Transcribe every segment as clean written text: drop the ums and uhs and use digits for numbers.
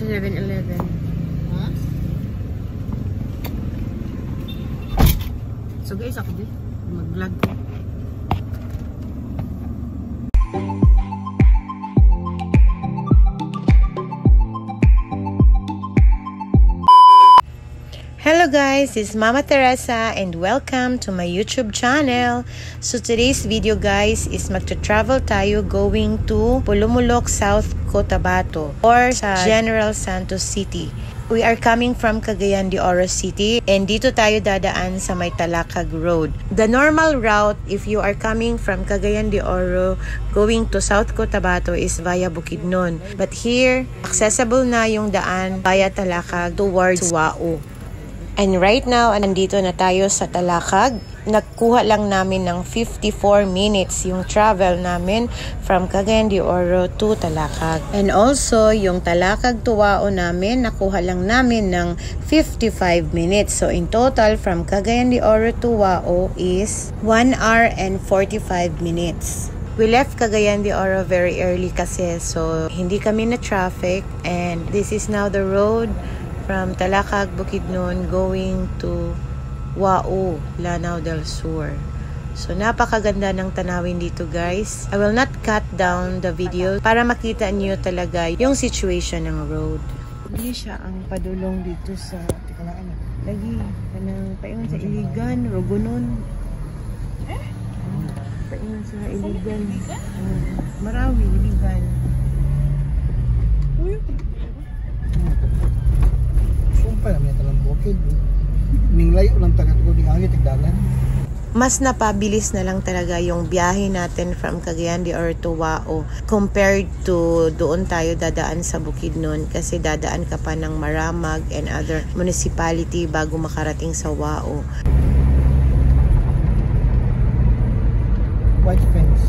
sa 7-Eleven. Huh? So guys, ako din. Mag-vlog ko. Hello guys, this is Mama Teresa and welcome to my YouTube channel. So today's video guys is magta-travel tayo going to Pulumulok, South Cotabato or sa General Santos City. We are coming from Cagayan de Oro City and dito tayo dadaan sa may Talakag Road. The normal route if you are coming from Cagayan de Oro going to South Cotabato is via Bukidnon. But here, accessible na yung daan via Talakag towards Wao. And right now, nandito na tayo sa Talakag. Nagkuha lang namin ng 54 minutes yung travel namin from Cagayan de Oro to Talakag. And also, yung Talakag to Wao namin, nakuha lang namin ng 55 minutes. So, in total, from Cagayan de Oro to Wao is 1 hour and 45 minutes. We left Cagayan de Oro very early kasi, so hindi kami na traffic. And this is now the road from Talakag, Bukidnon going to Wao, Lanao del Sur. So napakaganda ng tanawin dito guys. I will not cut down the video para makita niyo talaga yung situation ng road. Hindi siya ang padulong dito sa Tikalaan. Lagi kanang paingon sa Iligan, Rogonon. Paingon sa Iligan. Marawi, Iligan. Sumpah namin talang bukid. Ninglayo lang tagat ko di angit tigdalan. Mas napabilis na lang talaga yung biyahe natin from Cagayan de Oro to Wao compared to doon tayo dadaan sa Bukidnon kasi dadaan ka pa ng Maramag and other municipality bago makarating sa Wao. White fence.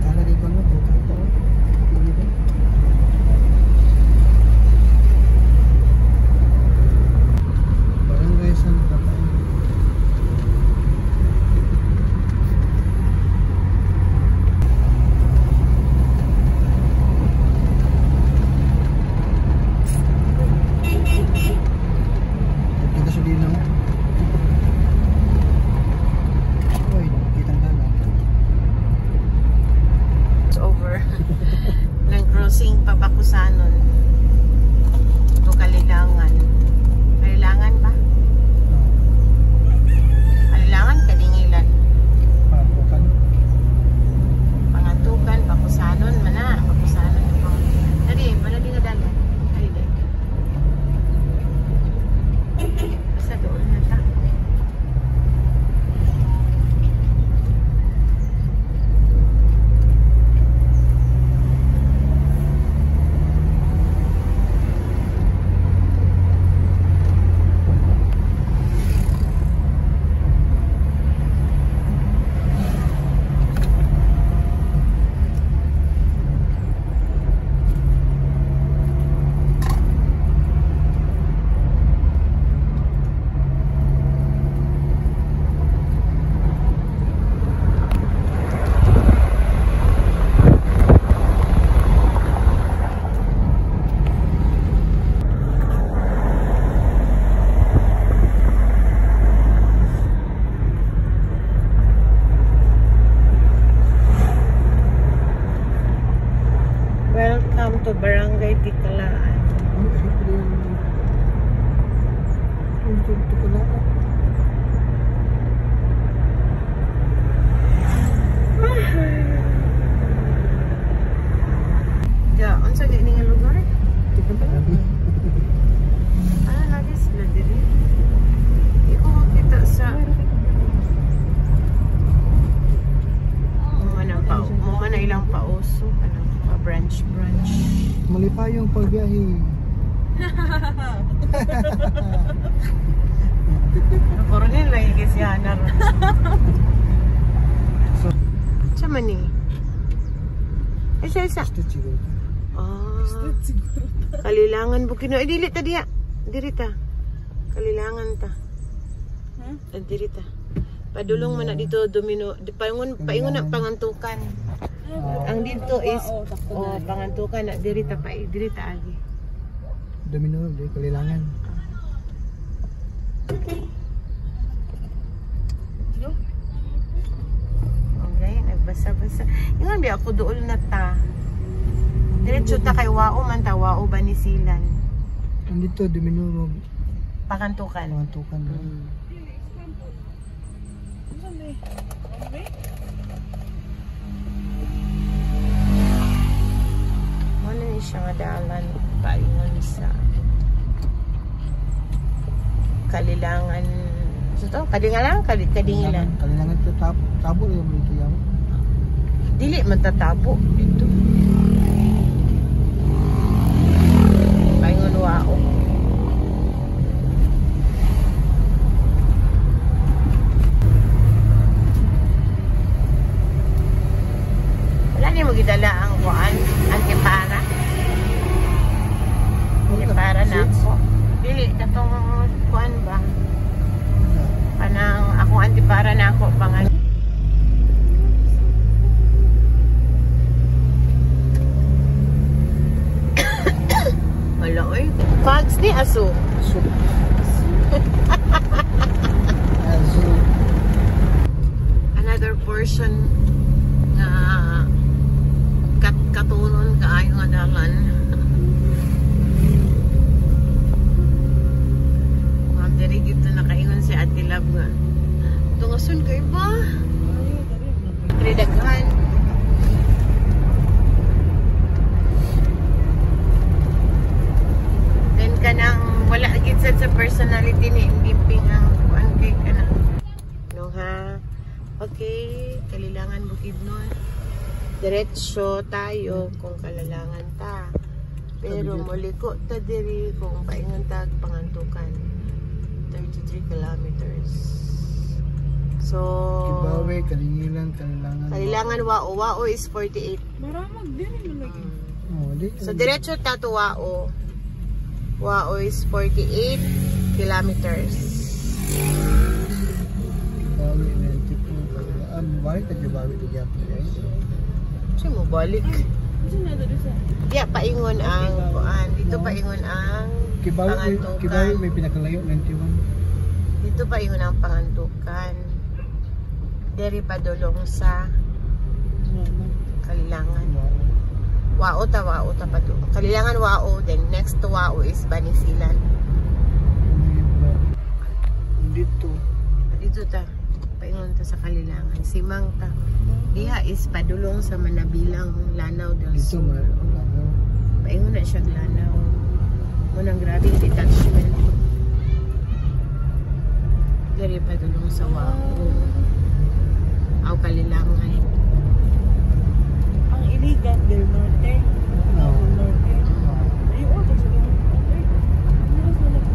Kala dito mo buka to. Crossing Pabakusanon to Kalilangan. Kalilangan ba? Kalilangan, Kadingilan. Pangatukan. Pangatukan, Bakusanon, mana? Bakusanon. Tadi, mana di ngadalan? Ay, di. Basta doon na ta. Welcome to Barangay Tikalaan. Ya, unsa di ning lugar? Lagi sila diri. Iko makita sa mana ilang pauso, branch. Mali pa yung pagbiyahe. Coronel lagi kasi hanar. So, sama ni. Isa. Kalilangan Bukidnon. Dili ta diya. Diri ta. Kalilangan ta. Diri ta. Padulong man na dito domino. Paingon na pangantukan. Ang dito is sakto oh, pangantukan na diri ta pa diri ta agi. Domino, di kalilangan. Okay, nagbasa-basa. Ingon bi ako duol na ta. Diretso ta kay Wao man ta, Wao Banisilan. Nandito, Domino, Pakantukan. pangantukan. Ano ni siya nga dalan paingon sa Kalilangan. So to, kadingalan, kadingilan. Kalilangan ito, tabo na yung ito yan. Dili man tatabo dito. Paingon Wao. Wala niyo magidala ang kuan, ang kipara. Kipara na ako. Dili katong kuan ba? Kanang akong antipara na ako pangan. Wala oy. Fags ni aso. So, so, Another portion nga katunon kaayo nga dalan. Ma'am diri gito nakaingon si Ate Love nga. Tungason kay ba? Daghan. Then kanang wala gid sad sa personality ni Bimping ang kuan kay kanang no ha. Okay, Kalilangan Bukidnon. Diretso tayo kung kalalangan ta. Pero muliko ta diri kung paingon tag pangantukan. 33 kilometers. So, Kibawe, Kalingilan, Kalilangan. Kalilangan Wao. Wao is 48. Maramag din mo lagi. Oh, di. So, diretso ta to Wao. Wao is 48 kilometers. Kibawe, tipo, Kalilangan. Balik ka Kibawe, di Japan, guys. Siya mo balik. Kasi na doon sa. Yeah, paingon ang kuan. Dito paingon ang Kibawe, pangantukan. may pinakalayo, 91. Dito paingon ang pangantukan. Diri pa dulong sa Kalilangan. Wao ta pa to. Kalilangan Wao, then next to Wao is Banisilan. Dito. Dito ta. Paingon ta sa Kalilangan. Simang ta. Diha is padulong sa Manabilang, Lanao del Dito, Sur. Paingon na siya Lanao. Munang grabing detachment. Diri padulong sa Wao. Aw Kalilangan. Ang iligan del norte. Oo. Norte. Ayun, ito sa norte.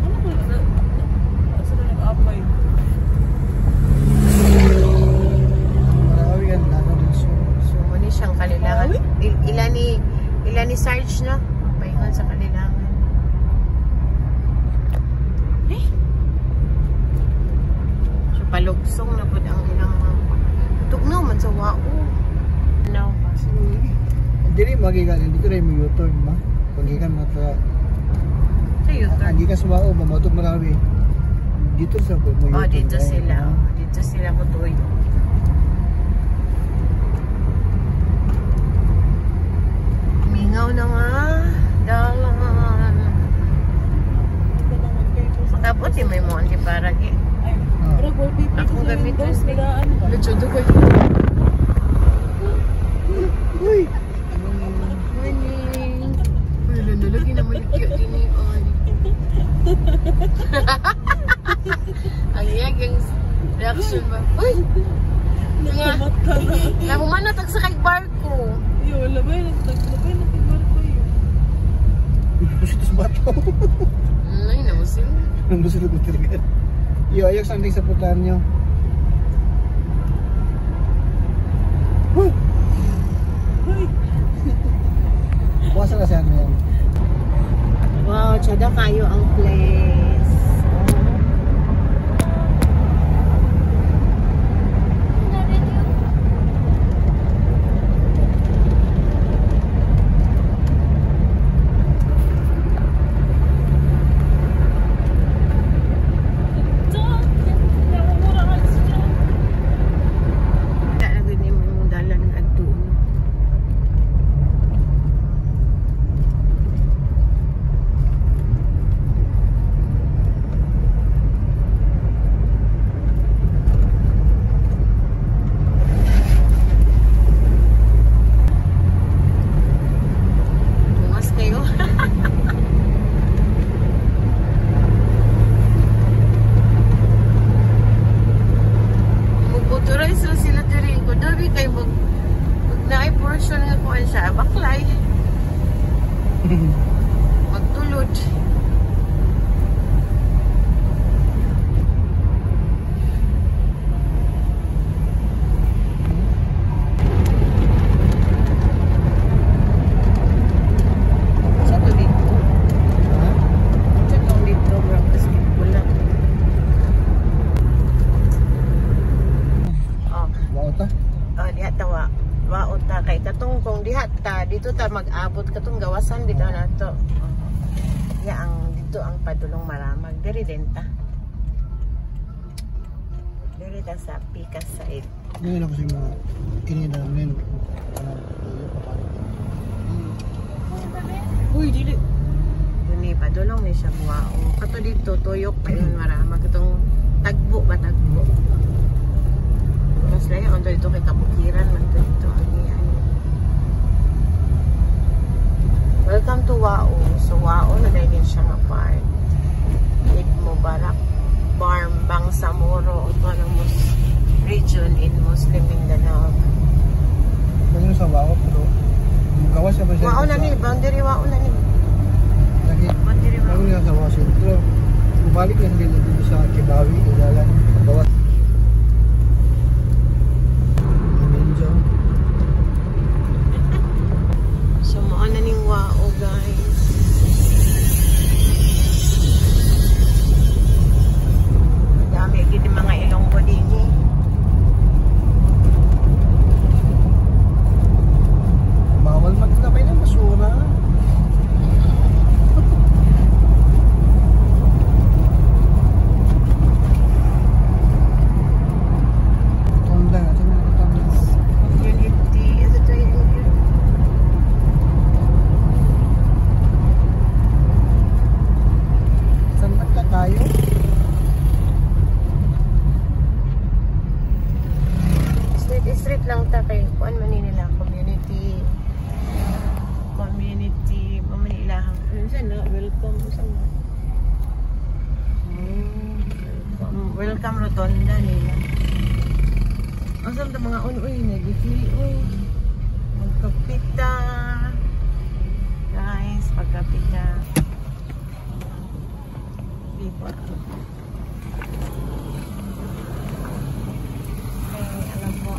Ano ba na? Sila nag-apply. Marawi yan, Lanao del Sur. So, muna siyang Kalilangan. Ilan ni Sarge na? Paingon sa Kalilangan. So, palugsong na po ang ilang mga tugnaw man sa Wao. Now, Dili magigan, dito rin mo U-turn ba? Pagikan mo sa sa U-turn. Agi ka sa Wao, mamotog Marawi. Dito sa mo U-turn. Oh, dito sila. Dito sila kutuyo. Mingaw na nga. Dalan. Tapos may mo antiparag eh. Ay, pero wallpaper Akong ko sa gamit Windows, rin. nagaan ko. Luchodo ko. Uy! Morning. Uy, lagi na malikyo din eh. Ang iyagang reaction ba? Uy! Nakamat ka na. Nahuman na tag sa kay barko. Yun, labay na tigbar ko yun. Pusit sa bato. Ay, namusin. Nang gusto ko talaga. Yo, ayak something sa putahan nyo. Huh! Hoy! Bukas na kasi ano yan. Wow, tsada kayo ang place. portion nga kuan siya, baklay. Magtulod. Dito ta mag-abot katong gawasan dito na to. Ya ang dito ang padulong maramag diri denta. Diri ta sa Pikas side. Ngayon ako sa mga kinina namin. Uy, dili. Dili padulong ni siya buwao. Kato dito tuyok pa yun maramag katong tagbo ba tagbo. Mas layo on dito kay kabukiran man dito. Welcome to Wao. So Wao na din siya nga part. Eid Mubarak Farm, Bangsamoro, Autonomous Region in Muslim Mindanao. Ganyan sa Wao pero gawas siya ba siya? Wao na ni, boundary Wao na ni. Lagi. Boundary Wao. Ano nga sa Wao siya? Pero bumalik lang din dito sa Kibawi, ilalan, gawas. So mo na ning Wao guys. Dami gid mga Ilonggo dinhi. Bawal magkapay ng basura. Tonda nga, saan nga tonda? Unity, is it Unity? Saan magka tayo? Street lang ta kay kuan man nila community mamanilahang unsa na welcome welcome rotonda nila asam ta mga unoy nagikili magkapita guys pagkapita people alam mo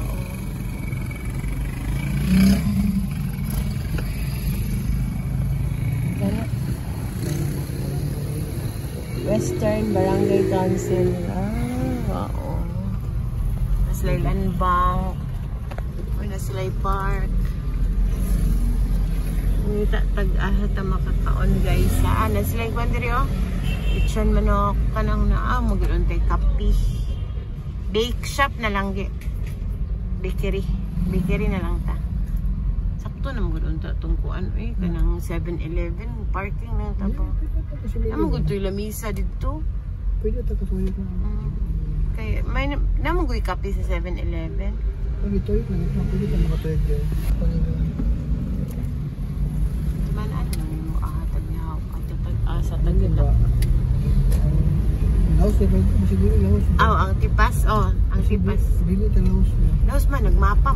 Western Barangay Council. Wow. Naslay Land Bank. O naslay Park. Nita tag-ahit ang makakaon guys. Saan? Naslay Bandiri oh. Itchan manok. Kanang na magulon tayo kapi. Bake shop na lang. Bakery. Bakery na lang ta. Sakto na magulon ta tungkuan. Kanang 7-Eleven. Parking na tabo. Naman gusto yung lamisa dito. Pwede ito katuloy ko. Kaya, may naman gusto yung kape sa 7-Eleven. Pwede ito yun. Pwede ito makatuloy ko. Diba na ano lang yung ahatag niya sa tagita? Laos na ba? Siguro laos. Ang tipas? Ang tipas. Dili ito laos na. Laos man, nagmapa.